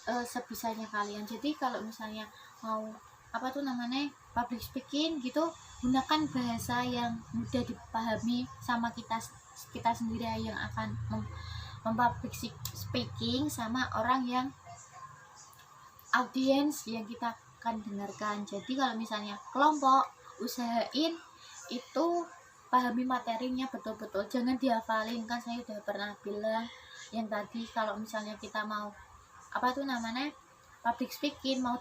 sebisanya kalian. Jadi kalau misalnya mau apa tuh namanya public speaking gitu, gunakan bahasa yang mudah dipahami sama kita sendiri yang akan mempublic speaking sama orang yang audiens yang kita akan dengarkan. Jadi kalau misalnya kelompok, usahain itu pahami materinya betul-betul, jangan dihafalin. Kan saya udah pernah bilang yang tadi, kalau misalnya kita mau apa tuh namanya public speaking, mau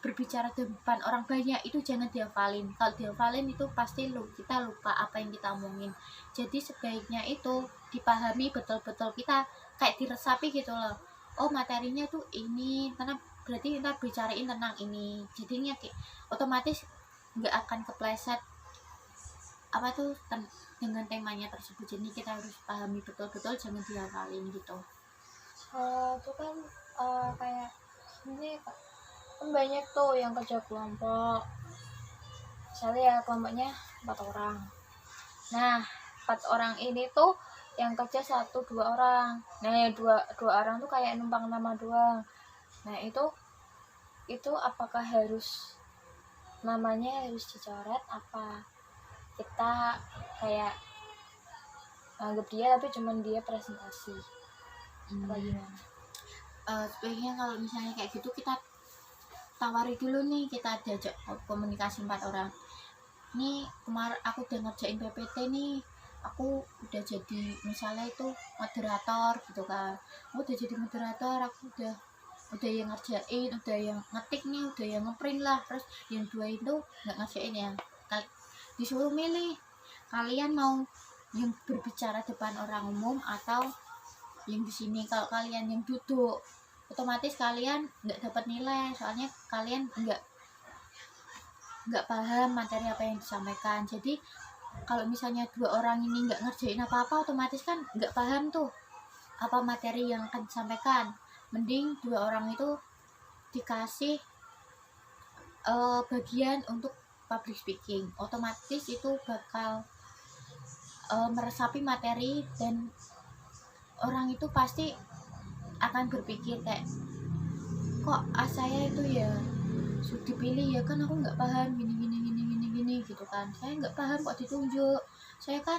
berbicara depan orang banyak, itu jangan dihafalin. Kalau dihafalin itu pasti kita lupa apa yang kita omongin. Jadi sebaiknya itu dipahami betul-betul, kita kayak diresapi gitu loh. Oh, materinya tuh ini, karena berarti kita bicarain tentang ini, jadinya otomatis nggak akan kepleset apa tuh dengan temanya tersebut. Jadi kita harus pahami betul-betul, jangan dihafalin gitu. Itu kan kayak ini kan banyak tuh yang kerja kelompok. Misalnya ya kelompoknya 4 orang. Nah, 4 orang ini tuh yang kerja 1-2 orang. Nah, yang dua orang tuh kayak numpang nama doang. Nah, itu apakah harus namanya harus dicoret, apa kita kayak anggap dia tapi cuman dia presentasi apa gimana? Sebaiknya kalau misalnya kayak gitu kita tawari dulu nih, kita diajak komunikasi 4 orang. Nih kemarin aku udah ngerjain PPT nih, aku udah jadi misalnya itu moderator gitu kan. Aku udah jadi moderator, aku udah yang ngerjain, udah yang ngetik nih, udah yang ngeprint lah. Terus yang 2 itu nggak ngerjain ya. Disuruh milih, kalian mau yang berbicara depan orang umum atau yang di sini. Kalau kalian yang duduk, otomatis kalian nggak dapat nilai, soalnya kalian nggak paham materi apa yang disampaikan. Jadi kalau misalnya 2 orang ini nggak ngerjain apa-apa, otomatis kan nggak paham tuh apa materi yang akan disampaikan. Mending 2 orang itu dikasih bagian untuk public speaking, otomatis itu bakal meresapi materi, dan orang itu pasti akan berpikir kayak, kok saya itu ya sudah dipilih ya kan, aku nggak paham gini gitu kan. Saya nggak paham kok ditunjuk, saya kan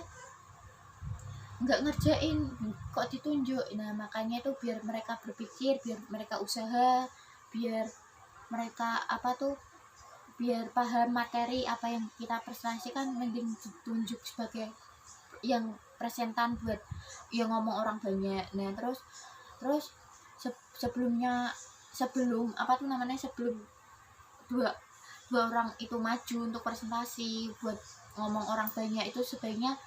nggak ngerjain kok ditunjuk. Nah, makanya itu biar mereka berpikir, biar mereka usaha, biar mereka biar paham materi apa yang kita presentasikan, mending ditunjuk sebagai yang presentan buat yang ngomong orang banyak. Nah, terus sebelum dua orang itu maju untuk presentasi buat ngomong orang banyak, itu sebaiknya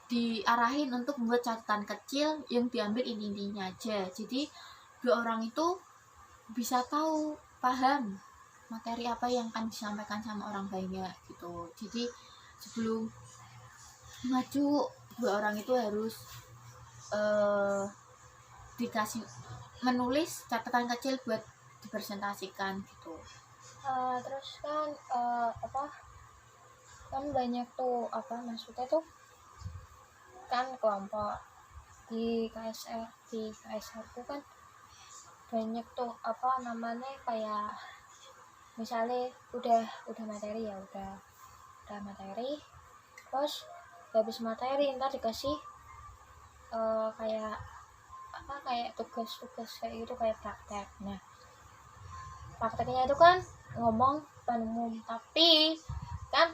diarahin untuk membuat catatan kecil yang diambil intinya aja. Jadi 2 orang itu bisa tahu, paham materi apa yang akan disampaikan sama orang banyak gitu. Jadi sebelum maju dua orang itu harus dikasih menulis catatan kecil buat dipresentasikan gitu. Terus kan apa kan banyak tuh apa maksudnya tuh kan kelompok di KSR tuh kan banyak tuh apa namanya kayak misalnya udah materi ya udah materi terus habis materi ntar dikasih kayak apa kayak tugas-tugas kayak gitu kayak praktek. Nah prakteknya itu kan ngomong depan umum, tapi kan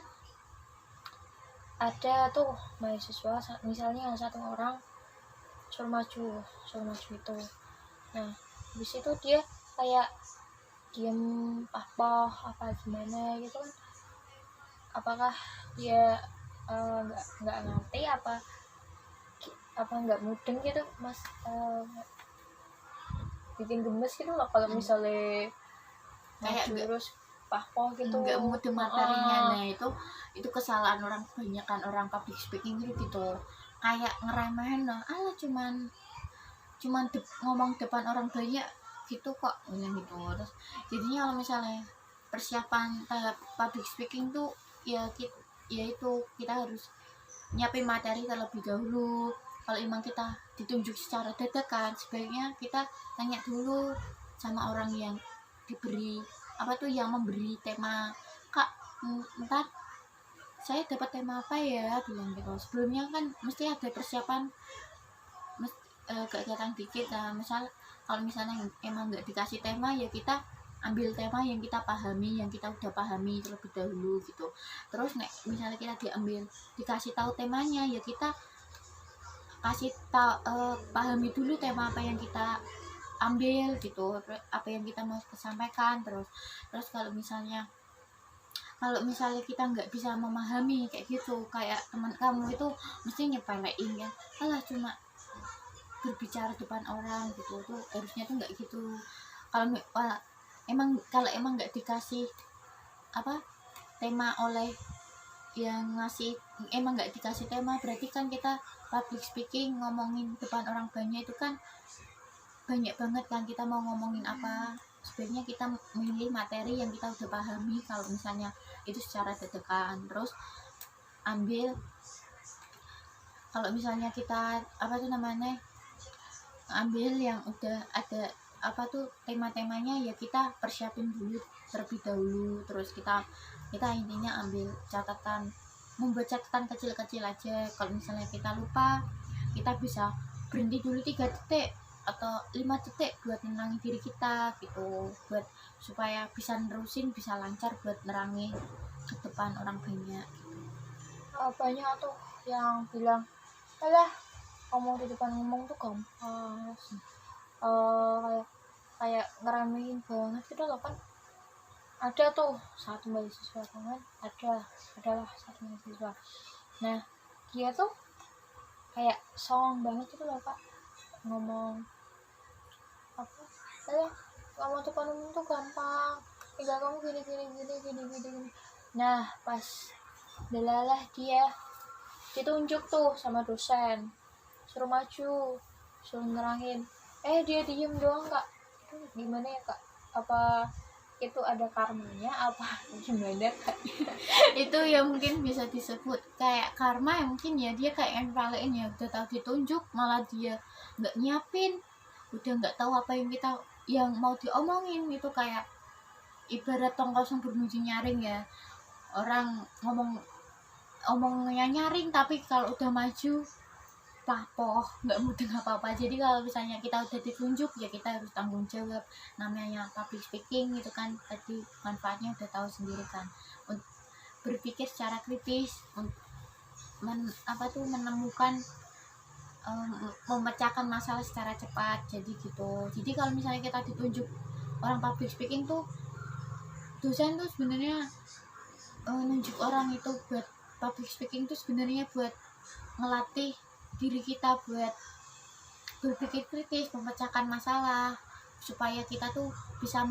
ada tuh mahasiswa misalnya satu orang suruh maju itu. Nah habis itu dia kayak diem apa gimana gitu kan, apakah dia nggak ngerti apa nggak mudeng gitu mas, bikin gemes gitu loh kalau misalnya Kayak terus pahpoh gitu nggak mudah materinya. Nah itu kesalahan orang, kebanyakan orang public speaking gitu kayak ngeremehin lah, ala cuman ngomong depan orang banyak gitu kok bilang gitu. Terus jadinya kalau misalnya persiapan tahap public speaking tuh ya itu kita harus nyiapin materi terlebih dahulu. Kalau emang kita ditunjuk secara dadakan, sebaiknya kita tanya dulu sama orang yang diberi apa tuh, yang memberi tema, kak ntar saya dapat tema apa ya, bilang gitu. Sebelumnya kan mesti ada persiapan, kegiatan dikit. Nah, kalau misalnya emang nggak dikasih tema ya kita ambil tema yang kita pahami, yang kita udah pahami terlebih dahulu gitu. Terus misalnya kita dikasih tahu temanya ya kita kasih tahu, pahami dulu tema apa yang kita ambil gitu, apa yang kita mau sampaikan. Terus kalau misalnya kita nggak bisa memahami kayak gitu, kayak teman kamu itu mesti nyepelein ya, alah cuma berbicara depan orang gitu, tuh harusnya tuh nggak gitu. Kalau emang nggak dikasih apa tema oleh yang ngasih, emang nggak dikasih tema, berarti kan kita public speaking ngomongin depan orang banyak itu kan banyak banget kan, kita mau ngomongin apa. Sebenarnya kita memilih materi yang kita udah pahami kalau misalnya itu secara dadakan. Terus kalau misalnya kita ambil yang udah ada tema-temanya ya kita persiapin dulu terlebih dahulu. Terus kita intinya membuat catatan kecil-kecil aja. Kalau misalnya kita lupa, kita bisa berhenti dulu 3 detik atau 5 detik buat nenangin diri kita gitu, buat supaya bisa nerusin, bisa lancar buat nerangin ke depan orang banyak. Banyak tuh yang bilang alah ngomong di depan ngomong tuh gampang, kayak ngeremehin banget gitu loh kan. Ada tuh satu mahasiswa kan, adalah satu mahasiswa. Nah dia tuh kayak song banget gitu loh Pak, ngomong apa ngomong depan umum tuh gampang, tinggal kamu gini. Nah pas delalah dia ditunjuk tuh sama dosen, suruh maju, suruh nerangin, dia diem doang kak. Itu gimana ya kak, apa itu ada karmanya apa gimana kak? Itu ya mungkin bisa disebut kayak karma ya, mungkin ya dia kayak ngepalein ya, udah tahu ditunjuk malah dia nggak nyiapin, udah nggak tahu apa yang mau diomongin. Itu kayak ibarat tong kosong bernuju nyaring ya, orang omongnya nyaring tapi kalau udah maju papoh, nggak mudeng apa-apa. Jadi kalau misalnya kita udah ditunjuk ya kita harus tanggung jawab. Namanya public speaking itu kan tadi manfaatnya udah tahu sendiri kan, untuk berpikir secara kritis, menemukan, memecahkan masalah secara cepat. Jadi gitu. Jadi kalau misalnya kita ditunjuk orang public speaking tuh, dosen tuh sebenarnya nunjuk orang itu buat public speaking tuh sebenarnya buat ngelatih diri kita buat berpikir kritis, memecahkan masalah, supaya kita tuh bisa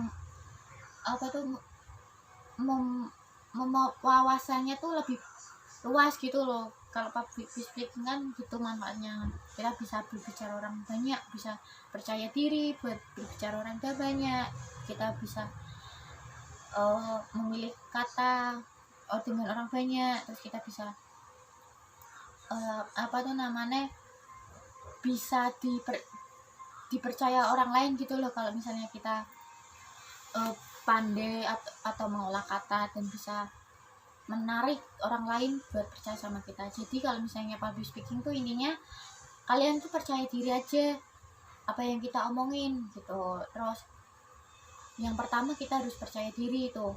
wawasannya tuh lebih luas gitu loh. Kalau public speaking kan gitu manfaatnya, kita bisa berbicara orang banyak, bisa percaya diri buat berbicara orang banyak, kita bisa memilih kata dengan orang banyak, terus kita bisa apa tuh namanya, bisa dipercaya orang lain gitu loh, kalau misalnya kita pandai atau mengolah kata dan bisa menarik orang lain buat percaya sama kita. Jadi kalau misalnya public speaking tuh intinya kalian tuh percaya diri aja apa yang kita omongin gitu. Terus yang pertama kita harus percaya diri, itu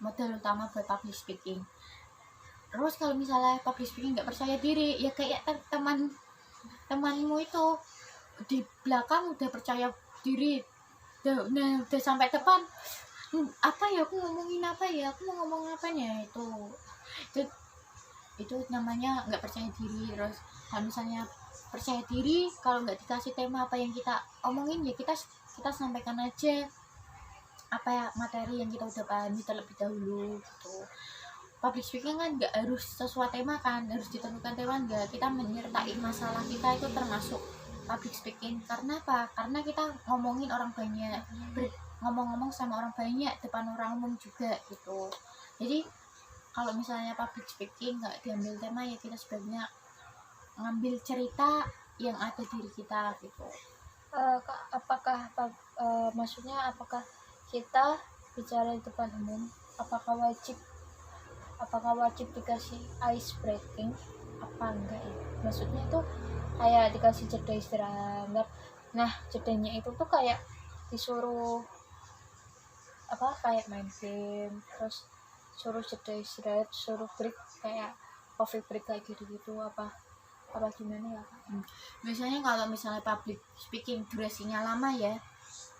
modal utama buat public speaking. Terus kalau misalnya public speaking nggak percaya diri, ya kayak temanmu itu di belakang udah percaya diri, udah sampai depan, apa ya aku ngomongin apa ya, aku mau ngomong apanya, itu namanya nggak percaya diri. Terus kalau misalnya percaya diri, kalau nggak dikasih tema apa yang kita omongin, ya kita sampaikan aja apa ya materi yang kita udah pahami terlebih dahulu gitu. Public speaking kan nggak harus sesuai tema kan, harus ditentukan tema enggak, kita menyertai masalah kita itu termasuk public speaking. Karena apa? Karena kita ngomongin orang banyak, ngomong-ngomong sama orang banyak depan orang umum juga gitu. Jadi kalau misalnya public speaking nggak diambil tema, ya kita sebaiknya ngambil cerita yang ada diri kita gitu. Apakah maksudnya apakah kita bicara di depan umum, apakah wajib dikasih ice breaking apa enggak ya? Maksudnya tuh kayak dikasih jeda istirahat. Nah jedanya itu tuh kayak disuruh apa, kayak main game, terus suruh jeda istirahat, suruh break kayak coffee break kayak gitu apa gimana ya? Biasanya kalau misalnya public speaking durasinya lama ya,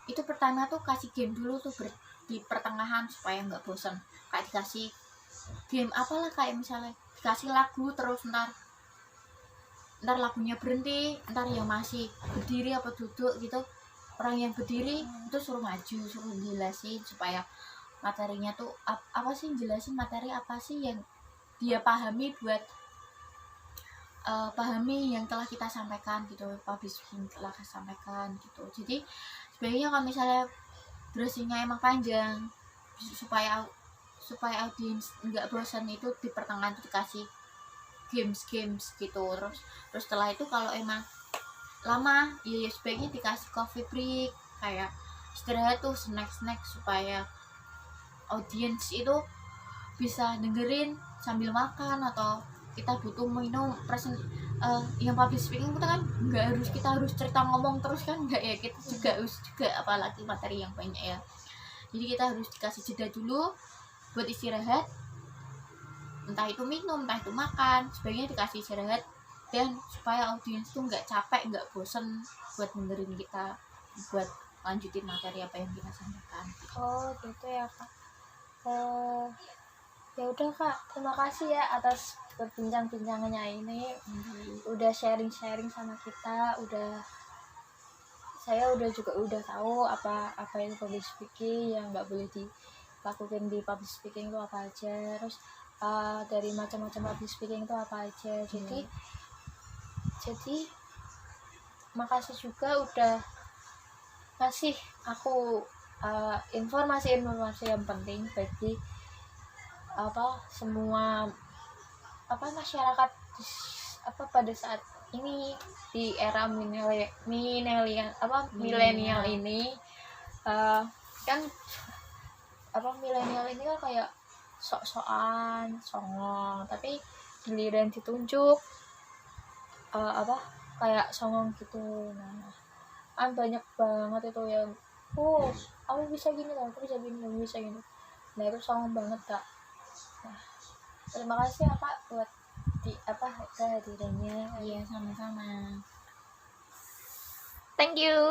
itu pertama tuh kasih game dulu tuh di pertengahan supaya nggak bosan. Kayak dikasih game apalah, kayak misalnya dikasih lagu, terus ntar lagunya berhenti, ntar yang masih berdiri apa duduk gitu, orang yang berdiri itu suruh maju, suruh jelasin supaya materinya tuh apa sih, jelasin materi apa sih yang dia pahami, buat pahami yang telah kita sampaikan gitu, public speaking telah kita sampaikan gitu. Jadi sebenarnya kalau misalnya durasinya emang panjang, supaya audiens nggak bosan, itu di pertengahan itu dikasih games gitu. Terus setelah itu kalau emang lama, ya sebaiknya dikasih coffee break, kayak istirahat tuh, snack supaya audiens itu bisa dengerin sambil makan, atau kita butuh minum yang public speaking kita kan nggak harus kita harus cerita ngomong terus kan, nggak ya, kita juga apalagi materi yang banyak ya. Jadi kita harus dikasih jeda dulu buat istirahat, entah itu minum, entah itu makan, sebaiknya dikasih istirahat, dan supaya audiens tuh nggak capek, nggak bosen buat dengerin kita, buat lanjutin materi apa yang kita sampaikan. Oh gitu ya kak. Ya udah kak, terima kasih ya atas perbincangannya ini. Udah sharing sama kita, saya juga udah tahu apa itu public speaking, yang nggak boleh dilakukan di public speaking itu apa aja, terus dari macam-macam public speaking itu apa aja. Jadi makasih juga udah ngasih aku informasi yang penting bagi semua masyarakat pada saat ini, di era milenial ini. Kan milenial ini kan kayak sok-sokan songong, tapi giliran ditunjuk kayak songong gitu. Nah kan banyak banget itu yang aku bisa gini, aku bisa gini. Nah itu songong banget kak. Nah, terima kasih ya kak buat kehadirannya. Iya, sama-sama. Thank you.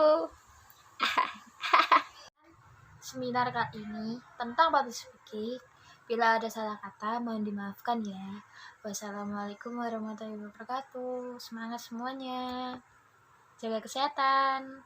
Seminar kali ini tentang public speaking. Bila ada salah kata, mohon dimaafkan ya. Wassalamualaikum warahmatullahi wabarakatuh. Semangat semuanya. Jaga kesehatan.